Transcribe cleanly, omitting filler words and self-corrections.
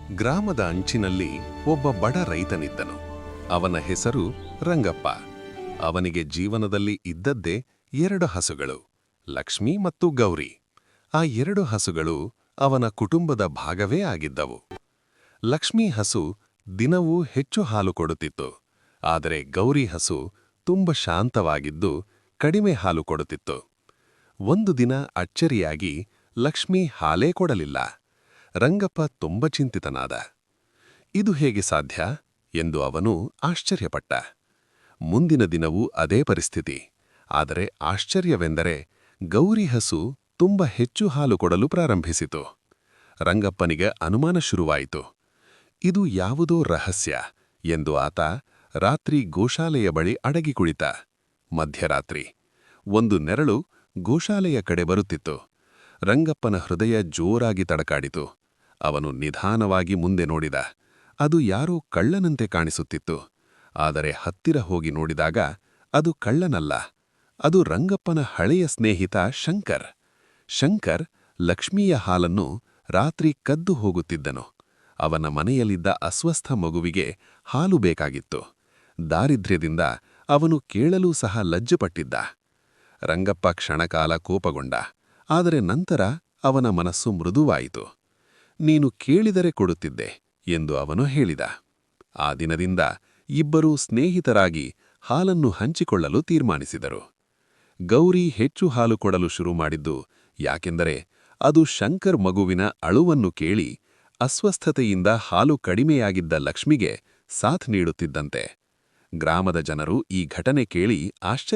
ಗ್ರಾಮದ ಅಂಚಿನಲ್ಲಿ ಒಬ್ಬ ಬಡ ರೈತನಿದ್ದನು. ಅವನ ಹೆಸರು ರಂಗಪ್ಪ. ಅವನಿಗೆ ಜೀವನದಲ್ಲಿ ಇದ್ದದ್ದೇ 2 ಹಸುಗಳು, ಲಕ್ಷ್ಮಿ ಮತ್ತು ಗೌರಿ. ಆ 2 ಹಸುಗಳು ಅವನ ಕುಟುಂಬದ ಭಾಗವೇ ಆಗಿದ್ದವು. ಲಕ್ಷ್ಮೀ ಹಸು ದಿನವೂ ಹೆಚ್ಚು ಹಾಲು ಕೊಡುತ್ತಿತ್ತು. ಆದರೆ ಗೌರಿ ಹಸು ತುಂಬ ಶಾಂತವಾಗಿದ್ದು ಕಡಿಮೆ ಹಾಲು ಕೊಡುತ್ತಿತ್ತು. ಒಂದು ದಿನ ಅಚ್ಚರಿಯಾಗಿ ಲಕ್ಷ್ಮಿ ಹಾಲೇ ಕೊಡಲಿಲ್ಲ. ರಂಗಪ್ಪ ತುಂಬ ಚಿಂತಿತನಾದ. ಇದು ಹೇಗೆ ಸಾಧ್ಯ ಎಂದು ಅವನು ಆಶ್ಚರ್ಯಪಟ್ಟ. ಮುಂದಿನ ದಿನವೂ ಅದೇ ಪರಿಸ್ಥಿತಿ. ಆದರೆ ಆಶ್ಚರ್ಯವೆಂದರೆ ಗೌರಿ ಹಸು ತುಂಬ ಹೆಚ್ಚು ಹಾಲು ಕೊಡಲು ಪ್ರಾರಂಭಿಸಿತು. ರಂಗಪ್ಪನಿಗೆ ಅನುಮಾನ ಶುರುವಾಯಿತು. ಇದು ಯಾವುದೋ ರಹಸ್ಯ ಎಂದು ಆತ ರಾತ್ರಿ ಗೋಶಾಲೆಯ ಬಳಿ ಅಡಗಿ ಕುಳಿತ. ಮಧ್ಯರಾತ್ರಿ ಒಂದು ನೆರಳು ಗೋಶಾಲೆಯ ಕಡೆ ಬರುತ್ತಿತ್ತು. ರಂಗಪ್ಪನ ಹೃದಯ ಜೋರಾಗಿ ತಡಕಾಡಿತು. ಅವನು ನಿಧಾನವಾಗಿ ಮುಂದೆ ನೋಡಿದ. ಅದು ಯಾರೋ ಕಳ್ಳನಂತೆ ಕಾಣಿಸುತ್ತಿತ್ತು. ಆದರೆ ಹತ್ತಿರ ಹೋಗಿ ನೋಡಿದಾಗ ಅದು ಕಳ್ಳನಲ್ಲ, ಅದು ರಂಗಪ್ಪನ ಹಳೆಯ ಸ್ನೇಹಿತ ಶಂಕರ್. ಶಂಕರ್ ಲಕ್ಷ್ಮಿಯ ಹಾಲನ್ನು ರಾತ್ರಿ ಕದ್ದು ಹೋಗುತ್ತಿದ್ದನು. ಅವನ ಮನೆಯಲ್ಲಿದ್ದ ಅಸ್ವಸ್ಥ ಮಗುವಿಗೆ ಹಾಲು ಬೇಕಾಗಿತ್ತು. ದಾರಿದ್ರ್ಯದಿಂದ ಅವನು ಕೇಳಲೂ ಸಹ ಲಜ್ಜೆಪಟ್ಟಿದ್ದ. ರಂಗಪ್ಪ ಕ್ಷಣಕಾಲ ಕೋಪಗೊಂಡ. ಆದರೆ ನಂತರ ಅವನ ಮನಸ್ಸು ಮೃದುವಾಯಿತು. ನೀನು ಕೇಳಿದರೆ ಕೊಡುತ್ತಿದ್ದೆ ಎಂದು ಅವನು ಹೇಳಿದ. ಆ ದಿನದಿಂದ ಇಬ್ಬರೂ ಸ್ನೇಹಿತರಾಗಿ ಹಾಲನ್ನು ಹಂಚಿಕೊಳ್ಳಲು ತೀರ್ಮಾನಿಸಿದರು. ಗೌರಿ ಹೆಚ್ಚು ಹಾಲು ಕೊಡಲು ಶುರು ಮಾಡಿದ್ದು ಯಾಕೆಂದರೆ ಅದು ಶಂಕರ್ ಮಗುವಿನ ಅಳುವನ್ನು ಕೇಳಿ ಅಸ್ವಸ್ಥತೆಯಿಂದ ಹಾಲು ಕಡಿಮೆಯಾಗಿದ್ದ ಲಕ್ಷ್ಮಿಗೆ ಸಾಥ್ ನೀಡುತ್ತಿದ್ದಂತೆ. ಗ್ರಾಮದ ಜನರು ಈ ಘಟನೆ ಕೇಳಿ ಆಶ್ಚರ್ಯ